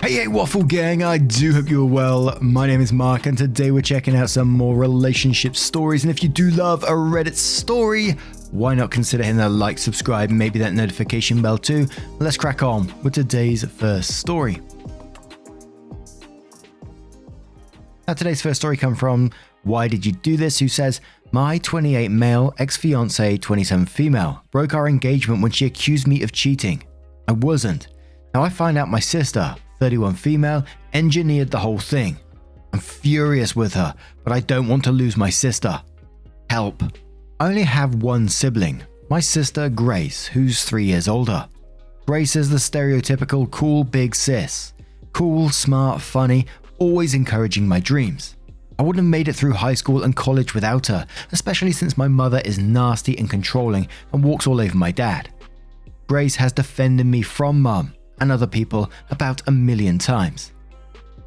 Hey, Waffle Gang, I do hope you're well. My name is Mark, and today we're checking out some more relationship stories. And if you do love a Reddit story, why not consider hitting that like, subscribe, and maybe that notification bell too. Let's crack on with today's first story. Now, today's first story comes from Why Did You Do This?, who says, my 28 male, ex-fiance 27 female, broke our engagement when she accused me of cheating. I wasn't. Now I find out my sister, 31 female, engineered the whole thing. I'm furious with her, but I don't want to lose my sister. Help. I only have one sibling, my sister Grace, who's 3 years older. Grace is the stereotypical cool big sis. Cool, smart, funny, always encouraging my dreams. I wouldn't have made it through high school and college without her, especially since my mother is nasty and controlling and walks all over my dad. Grace has defended me from mum and other people about 1,000,000 times.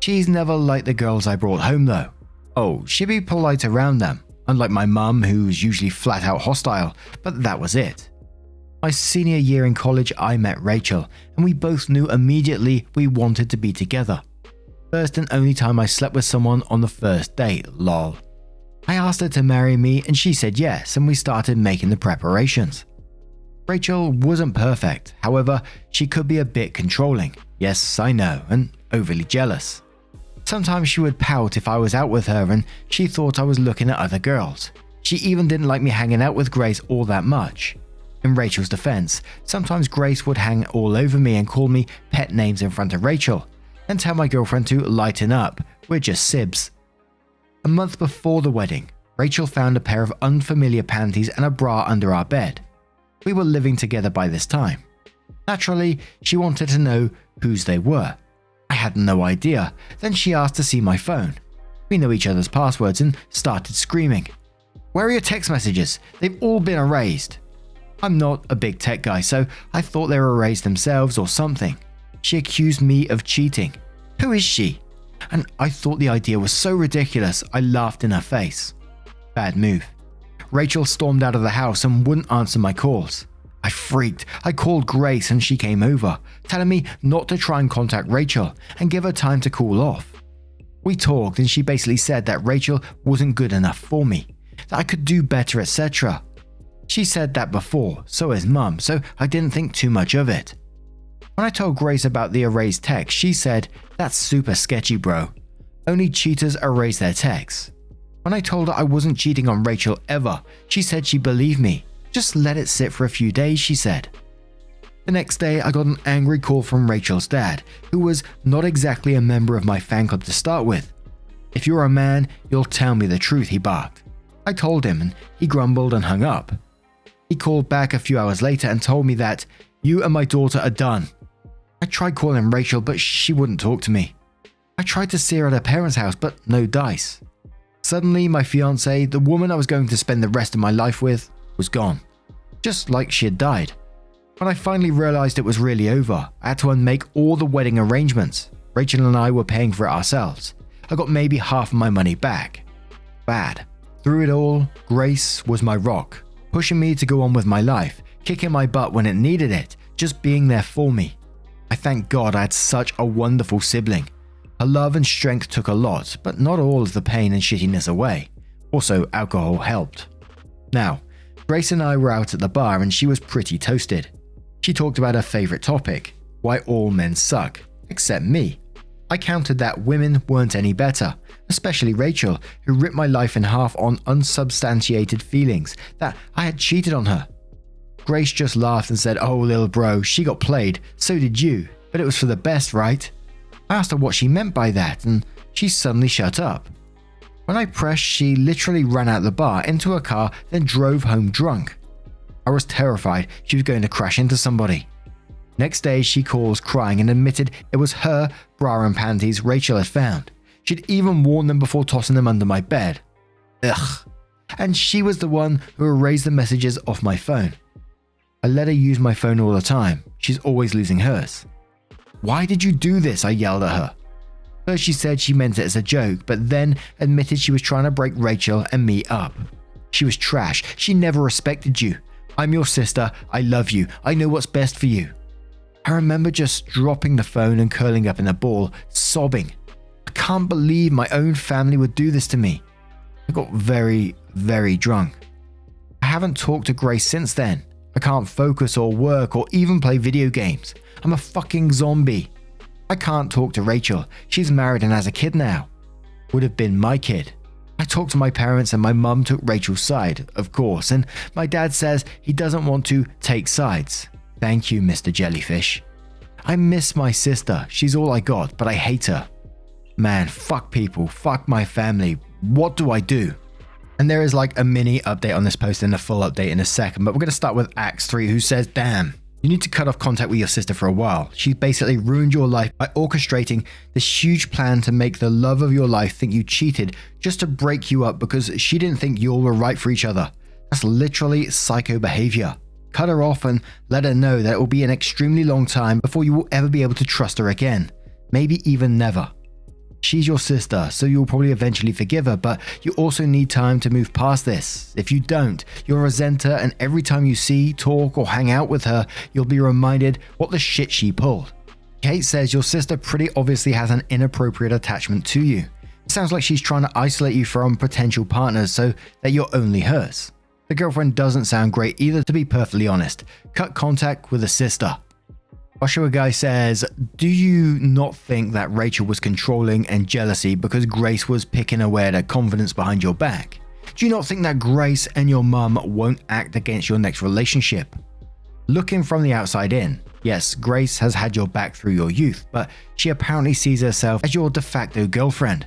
She's never liked the girls I brought home though. Oh, she'd be polite around them, unlike my mum who's usually flat out hostile, but that was it. My senior year in college I met Rachel, and we both knew immediately we wanted to be together. First and only time I slept with someone on the first date, lol. I asked her to marry me and she said yes, and we started making the preparations. Rachel wasn't perfect, however, she could be a bit controlling, yes I know, and overly jealous. Sometimes she would pout if I was out with her and she thought I was looking at other girls. She even didn't like me hanging out with Grace all that much. In Rachel's defense, sometimes Grace would hang all over me and call me pet names in front of Rachel, and tell my girlfriend to lighten up, we're just sibs. A month before the wedding, Rachel found a pair of unfamiliar panties and a bra under our bed. We were living together by this time. Naturally, she wanted to know whose they were. I had no idea. Then she asked to see my phone. We know each other's passwords and started screaming. Where are your text messages? They've all been erased. I'm not a big tech guy, so I thought they were erased themselves or something. She accused me of cheating. Who is she? And I thought the idea was so ridiculous, I laughed in her face. Bad move. Rachel stormed out of the house and wouldn't answer my calls. I freaked. I called Grace and she came over, telling me not to try and contact Rachel and give her time to cool off. We talked and she basically said that Rachel wasn't good enough for me, that I could do better, etc. She said that before, so has mum, so I didn't think too much of it. When I told Grace about the erased text, she said, that's super sketchy, bro. Only cheaters erase their texts. When I told her I wasn't cheating on Rachel ever, she said she believed me. Just let it sit for a few days, she said. The next day, I got an angry call from Rachel's dad, who was not exactly a member of my fan club to start with. If you're a man, you'll tell me the truth, he barked. I told him and he grumbled and hung up. He called back a few hours later and told me that, you and my daughter are done. I tried calling Rachel, but she wouldn't talk to me. I tried to see her at her parents' house, but no dice. Suddenly, my fiancée, the woman I was going to spend the rest of my life with, was gone. Just like she had died. When I finally realized it was really over, I had to unmake all the wedding arrangements. Rachel and I were paying for it ourselves. I got maybe half of my money back. Bad. Through it all, Grace was my rock, pushing me to go on with my life, kicking my butt when it needed it, just being there for me. I thank God I had such a wonderful sibling. Her love and strength took a lot, but not all of the pain and shittiness away. Also, alcohol helped. Now, Grace and I were out at the bar and she was pretty toasted. She talked about her favorite topic, why all men suck, except me. I countered that women weren't any better, especially Rachel, who ripped my life in half on unsubstantiated feelings that I had cheated on her. Grace just laughed and said, oh little bro, she got played, so did you, but it was for the best, right? I asked her what she meant by that and she suddenly shut up. When I pressed, she literally ran out the bar into her car then drove home drunk. I was terrified she was going to crash into somebody. Next day she calls crying and admitted it was her bra and panties Rachel had found. She'd even worn them before tossing them under my bed. Ugh. And she was the one who erased the messages off my phone. I let her use my phone all the time. She's always losing hers. Why did you do this? I yelled at her. First she said she meant it as a joke, but then admitted she was trying to break Rachel and me up. She was trash. She never respected you. I'm your sister. I love you. I know what's best for you. I remember just dropping the phone and curling up in a ball, sobbing. I can't believe my own family would do this to me. I got very, very drunk. I haven't talked to Grace since then. I can't focus or work or even play video games. I'm a fucking zombie. I can't talk to Rachel. She's married and has a kid now. Would have been my kid. I talked to my parents and my mum took Rachel's side, of course, and my dad says he doesn't want to take sides. Thank you, Mr. Jellyfish. I miss my sister. She's all I got, but I hate her. Man, fuck people. Fuck my family. What do I do? And there is like a mini update on this post and a full update in a second, but we're going to start with Axe 3, who says, damn, you need to cut off contact with your sister for a while. She basically ruined your life by orchestrating this huge plan to make the love of your life think you cheated just to break you up because she didn't think you all were right for each other. That's literally psycho behavior. Cut her off and let her know that it will be an extremely long time before you will ever be able to trust her again. Maybe even never. She's your sister, so you'll probably eventually forgive her, but you also need time to move past this. If you don't, you'll resent her, and every time you see, talk, or hang out with her, you'll be reminded what the shit she pulled. Kate says your sister pretty obviously has an inappropriate attachment to you. It sounds like she's trying to isolate you from potential partners so that you're only hers. The girlfriend doesn't sound great either, to be perfectly honest. Cut contact with a sister. Joshua Guy says, do you not think that Rachel was controlling and jealousy because Grace was picking away at her confidence behind your back? Do you not think that Grace and your mum won't act against your next relationship? Looking from the outside in, yes, Grace has had your back through your youth, but she apparently sees herself as your de facto girlfriend.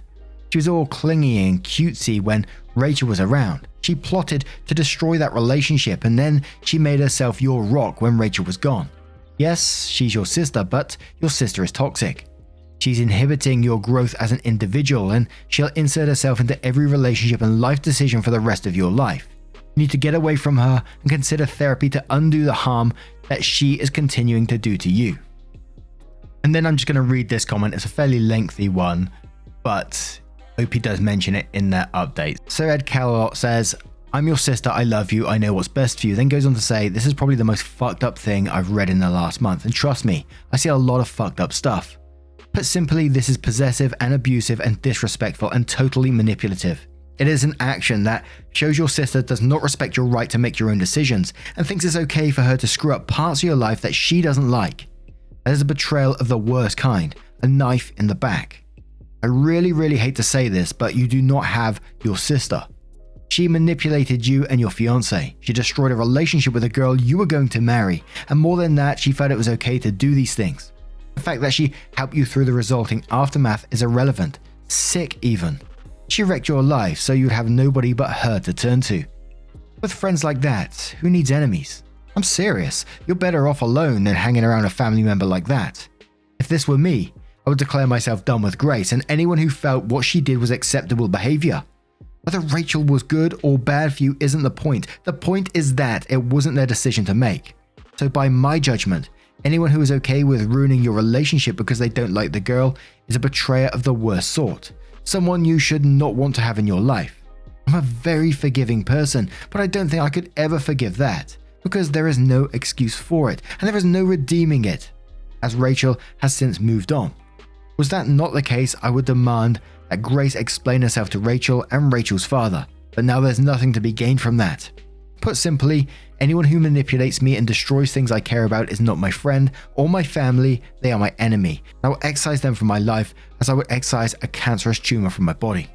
She was all clingy and cutesy when Rachel was around. She plotted to destroy that relationship, and then she made herself your rock when Rachel was gone. Yes, she's your sister, but your sister is toxic. She's inhibiting your growth as an individual, and she'll insert herself into every relationship and life decision for the rest of your life. You need to get away from her and consider therapy to undo the harm that she is continuing to do to you. And then I'm just going to read this comment. It's a fairly lengthy one, but OP does mention it in their update. So Ed Calot says, I'm your sister, I love you, I know what's best for you. Then goes on to say, this is probably the most fucked up thing I've read in the last month. And trust me, I see a lot of fucked up stuff. Put simply, this is possessive and abusive and disrespectful and totally manipulative. It is an action that shows your sister does not respect your right to make your own decisions and thinks it's okay for her to screw up parts of your life that she doesn't like. That is a betrayal of the worst kind, a knife in the back. I really, really hate to say this, but you do not have your sister. She manipulated you and your fiance. She destroyed a relationship with a girl you were going to marry, and more than that, she felt it was okay to do these things. The fact that she helped you through the resulting aftermath is irrelevant, sick even. She wrecked your life so you'd have nobody but her to turn to. With friends like that, who needs enemies? I'm serious, you're better off alone than hanging around a family member like that. If this were me, I would declare myself done with Grace and anyone who felt what she did was acceptable behavior. Whether Rachel was good or bad for you isn't the point. The point is that it wasn't their decision to make. So by my judgment, anyone who is okay with ruining your relationship because they don't like the girl is a betrayer of the worst sort. Someone you should not want to have in your life. I'm a very forgiving person, but I don't think I could ever forgive that because there is no excuse for it and there is no redeeming it, as Rachel has since moved on. Was that not the case, I would demand that Grace explain herself to Rachel and Rachel's father, but now there's nothing to be gained from that. Put simply, anyone who manipulates me and destroys things I care about is not my friend or my family, they are my enemy. I will excise them from my life as I would excise a cancerous tumor from my body.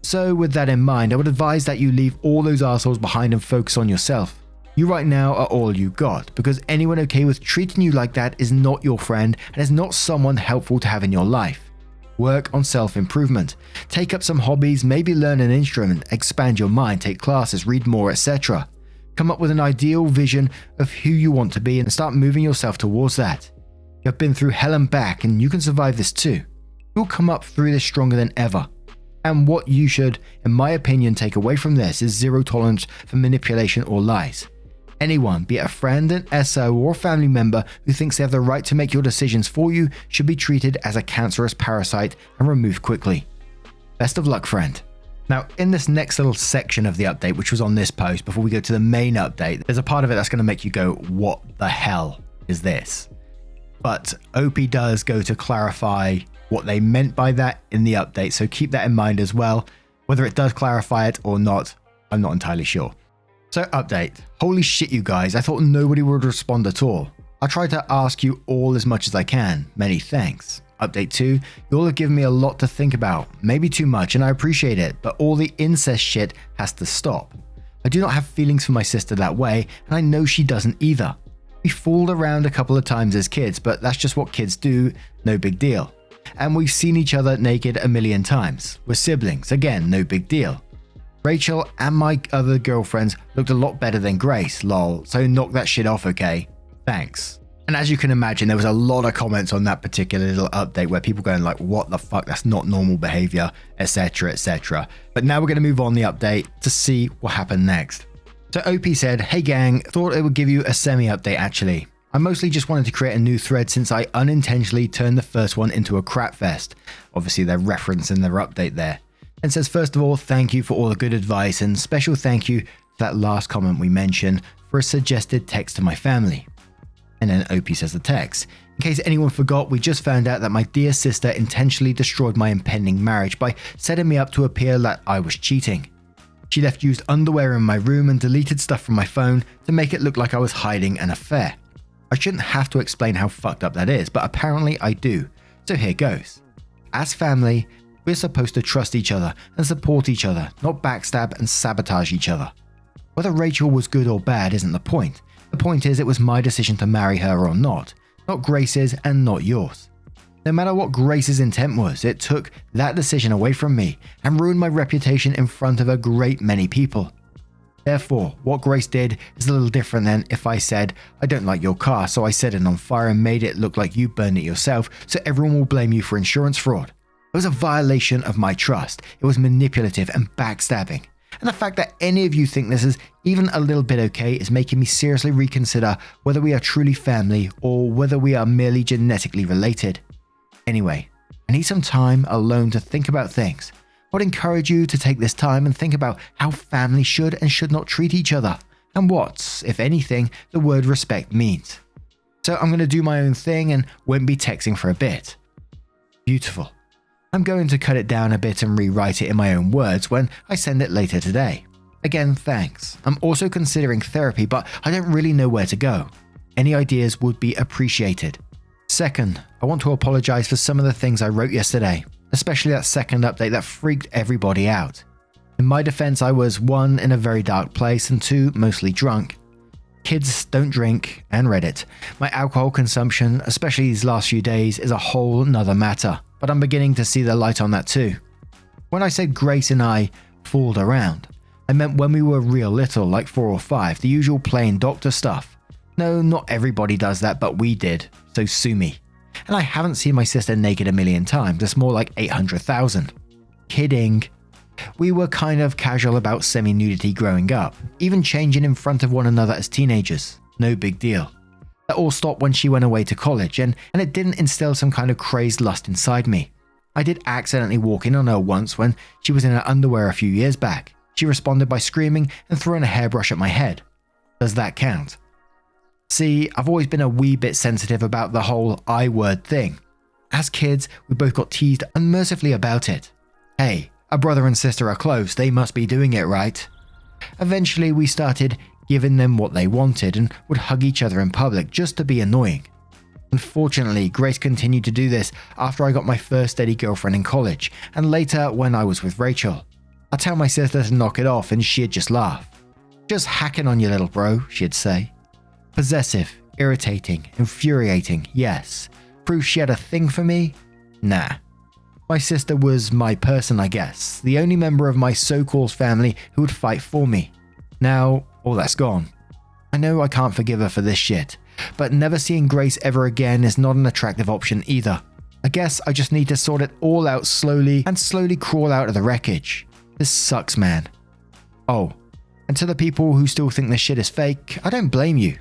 So with that in mind, I would advise that you leave all those assholes behind and focus on yourself. You right now are all you got, because anyone okay with treating you like that is not your friend and is not someone helpful to have in your life. Work on self-improvement. Take up some hobbies, maybe learn an instrument, expand your mind, take classes, read more, etc. Come up with an ideal vision of who you want to be and start moving yourself towards that. You have been through hell and back and you can survive this too. You'll come up through this stronger than ever. And what you should, in my opinion, take away from this is zero tolerance for manipulation or lies. Anyone, be it a friend, an SO, or a family member who thinks they have the right to make your decisions for you should be treated as a cancerous parasite and removed quickly. Best of luck, friend. Now, in this next little section of the update, which was on this post, before we go to the main update, there's a part of it that's going to make you go, what the hell is this? But OP does go to clarify what they meant by that in the update, so keep that in mind as well. Whether it does clarify it or not, I'm not entirely sure. So update. Holy shit, you guys, I thought nobody would respond at all. I tried to ask you all as much as I can. Many thanks. Update 2, you all have given me a lot to think about. Maybe too much, and I appreciate it, but all the incest shit has to stop. I do not have feelings for my sister that way, and I know she doesn't either. We fooled around a couple of times as kids, but that's just what kids do, no big deal. And we've seen each other naked a million times. We're siblings, again, no big deal. Rachel and my other girlfriends looked a lot better than Grace, lol, so knock that shit off, okay? Thanks. And as you can imagine, there was a lot of comments on that particular little update where people going like, what the fuck, that's not normal behavior, etc, etc. But now we're going to move on the update to see what happened next. So OP said, hey gang, thought it would give you a semi-update actually. I mostly just wanted to create a new thread since I unintentionally turned the first one into a crap fest. Obviously they're referencing their update there. And says, first of all, thank you for all the good advice and special thank you for that last comment we mentioned for a suggested text to my family. And then OP says the text. In case anyone forgot, we just found out that my dear sister intentionally destroyed my impending marriage by setting me up to appear that I was cheating. She left used underwear in my room and deleted stuff from my phone to make it look like I was hiding an affair. I shouldn't have to explain how fucked up that is, but apparently I do. So here goes. As family, we're supposed to trust each other and support each other, not backstab and sabotage each other. Whether Rachel was good or bad isn't the point. The point is it was my decision to marry her or not Grace's and not yours. No matter what Grace's intent was, it took that decision away from me and ruined my reputation in front of a great many people. Therefore, what Grace did is a little different than if I said, I don't like your car, so I set it on fire and made it look like you burned it yourself, so everyone will blame you for insurance fraud. It was a violation of my trust. It was manipulative and backstabbing. And the fact that any of you think this is even a little bit okay is making me seriously reconsider whether we are truly family or whether we are merely genetically related. Anyway, I need some time alone to think about things. I would encourage you to take this time and think about how family should and should not treat each other, and what, if anything, the word respect means. So I'm going to do my own thing and won't be texting for a bit. Beautiful. I'm going to cut it down a bit and rewrite it in my own words when I send it later today. Again, thanks. I'm also considering therapy, but I don't really know where to go. Any ideas would be appreciated. Second, I want to apologize for some of the things I wrote yesterday, especially that second update that freaked everybody out. In my defense, I was 1, in a very dark place, and 2, mostly drunk. Kids don't drink, and Reddit. My alcohol consumption, especially these last few days, is a whole nother matter, but I'm beginning to see the light on that too. When I said Grace and I fooled around, I meant when we were real little, like 4 or 5, the usual plain doctor stuff. No, not everybody does that, but we did, so sue me. And I haven't seen my sister naked a million times, it's more like 800,000. Kidding. We were kind of casual about semi-nudity growing up, even changing in front of one another as teenagers. No big deal. That all stopped when she went away to college, and it didn't instill some kind of crazed lust inside me. I did accidentally walk in on her once when she was in her underwear a few years back. She responded by screaming and throwing a hairbrush at my head. Does that count? See, I've always been a wee bit sensitive about the whole I word thing. As kids, we both got teased unmercifully about it. Hey, a brother and sister are close, they must be doing it right. Eventually, we started giving them what they wanted and would hug each other in public just to be annoying. Unfortunately, Grace continued to do this after I got my first steady girlfriend in college, and later when I was with Rachel. I'd tell my sister to knock it off and she'd just laugh. Just hacking on you, little bro, she'd say. Possessive, irritating, infuriating, yes. Proof she had a thing for me? Nah. My sister was my person, I guess. The only member of my so-called family who would fight for me. Now, all that's gone. I know I can't forgive her for this shit, but never seeing Grace ever again is not an attractive option either. I guess I just need to sort it all out slowly and slowly crawl out of the wreckage. This sucks, man. Oh, and to the people who still think this shit is fake, I don't blame you.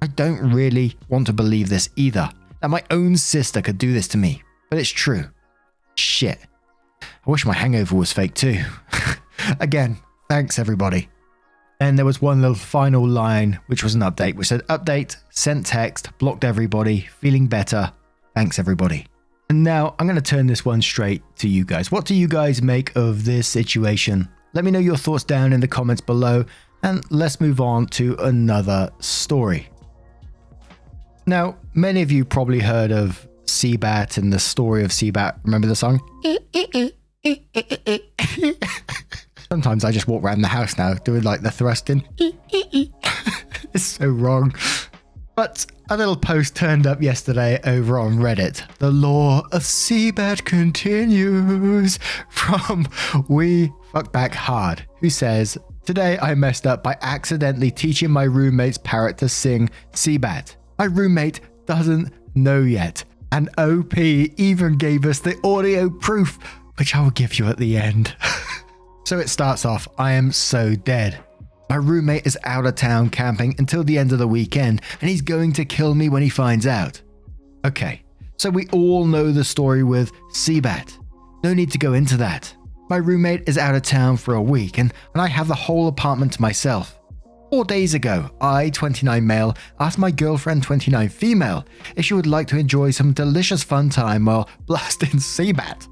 I don't really want to believe this either, that my own sister could do this to me, but it's true. Shit. I wish my hangover was fake too. Again, thanks everybody. Then there was one little final line, which was an update, which said, update, sent text, blocked everybody, feeling better. Thanks, everybody. And now I'm going to turn this one straight to you guys. What do you guys make of this situation? Let me know your thoughts down in the comments below, and let's move on to another story. Now, many of you probably heard of CBAT and the story of CBAT. Remember the song? Sometimes I just walk around the house now doing like the thrusting. It's so wrong. But a little post turned up yesterday over on Reddit. The law of CBAT continues, from We Fuck Back Hard, who says, today I messed up by accidentally teaching my roommate's parrot to sing CBAT. My roommate doesn't know yet. And OP even gave us the audio proof, which I will give you at the end. So it starts off, I am so dead. My roommate is out of town camping until the end of the weekend, and he's going to kill me when he finds out. Okay, so we all know the story with CBAT. No need to go into that. My roommate is out of town for a week, and I have the whole apartment to myself. 4 days ago, I, 29 male, asked my girlfriend, 29 female, if she would like to enjoy some delicious fun time while blasting CBAT.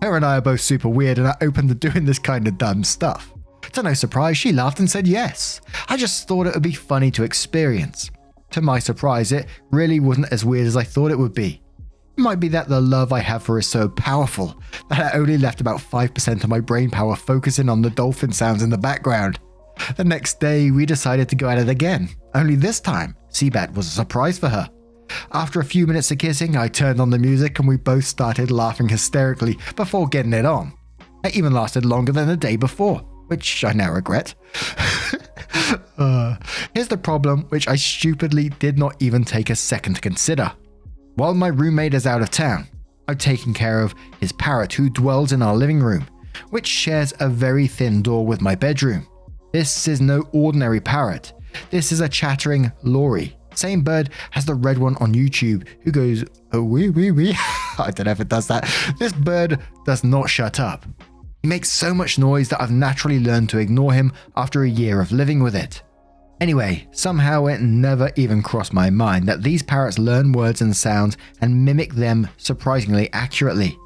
Her and I are both super weird, and are open to doing this kind of dumb stuff. To no surprise, she laughed and said yes. I just thought it would be funny to experience. To my surprise, it really wasn't as weird as I thought it would be. It might be that the love I have for her is so powerful that I only left about 5% of my brain power focusing on the dolphin sounds in the background. The next day, we decided to go at it again. Only this time, CBAT was a surprise for her. After a few minutes of kissing, I turned on the music and we both started laughing hysterically before getting it on. It even lasted longer than the day before, which I now regret. Here's the problem, which I stupidly did not even take a second to consider. While my roommate is out of town, I've taken care of his parrot who dwells in our living room, which shares a very thin door with my bedroom. This is no ordinary parrot. This is a chattering lory. Same bird as the red one on YouTube who goes, oh, wee, wee, wee. I don't know if it does that. This bird does not shut up. He makes so much noise that I've naturally learned to ignore him after a year of living with it. Anyway, somehow it never even crossed my mind that these parrots learn words and sounds and mimic them surprisingly accurately.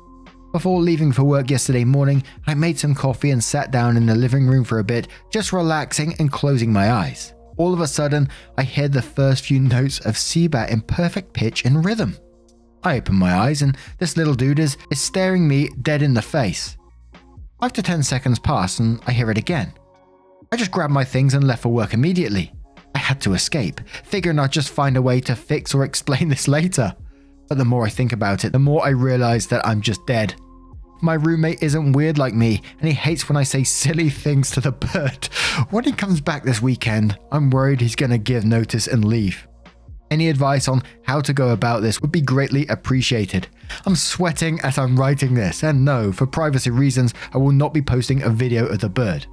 Before leaving for work yesterday morning, I made some coffee and sat down in the living room for a bit, just relaxing and closing my eyes. All of a sudden, I heard the first few notes of CBAT in perfect pitch and rhythm. I open my eyes and this little dude is staring me dead in the face. 5 to 10 seconds pass and I hear it again. I just grabbed my things and left for work immediately. I had to escape, figuring I'd just find a way to fix or explain this later. But the more I think about it, the more I realize that I'm just dead. My roommate isn't weird like me, and he hates when I say silly things to the bird. When he comes back this weekend, I'm worried he's going to give notice and leave. Any advice on how to go about this would be greatly appreciated. I'm sweating as I'm writing this, and no, for privacy reasons, I will not be posting a video of the bird.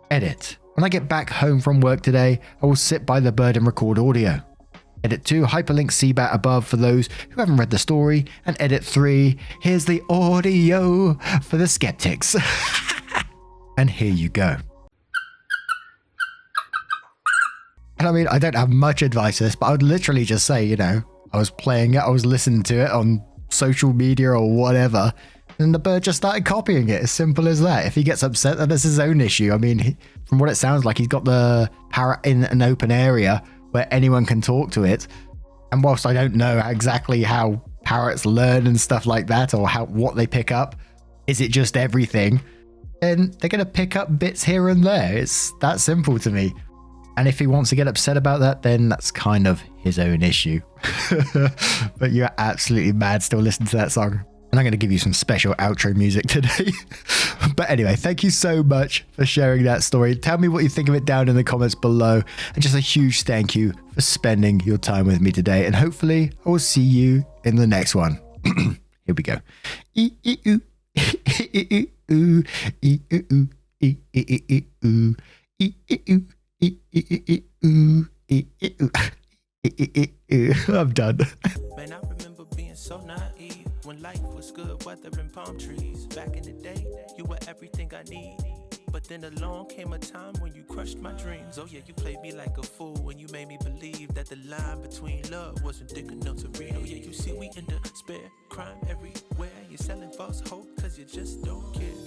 Edit. When I get back home from work today, I will sit by the bird and record audio. Edit 2, hyperlink CBAT above for those who haven't read the story. And edit 3, here's the audio for the skeptics. And here you go. And I mean, I don't have much advice for this, but I would literally just say, I was playing it, I was listening to it on social media or whatever, and the bird just started copying it. As simple as that. If he gets upset, then it's his own issue. I mean, from what it sounds like, he's got the parrot in an open area where anyone can talk to it. And whilst I don't know exactly how parrots learn and stuff like that, or what they pick up, is it just everything? Then they're going to pick up bits here and there. It's that simple to me. And if he wants to get upset about that, then that's kind of his own issue. But you're absolutely mad still listening to that song. And I'm going to give you some special outro music today. But anyway, thank you so much for sharing that story. Tell me what you think of it down in the comments below. And just a huge thank you for spending your time with me today. And hopefully I will see you in the next one. Here we go. I'm done. Man, I remember being so naive when life was good, weather and palm trees. Back in the day, you were everything I need. But then along came a time when you crushed my dreams. Oh yeah, you played me like a fool when you made me believe that the line between love wasn't thick enough to read. Oh yeah, you see we in despair, crime everywhere. You're selling false hope cause you just don't care.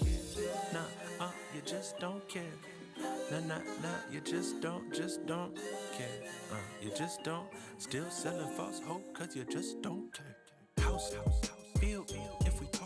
Nah, you just don't care. Nah, you just don't care. You just don't. Still selling false hope cause you just don't care. House, field, if we talk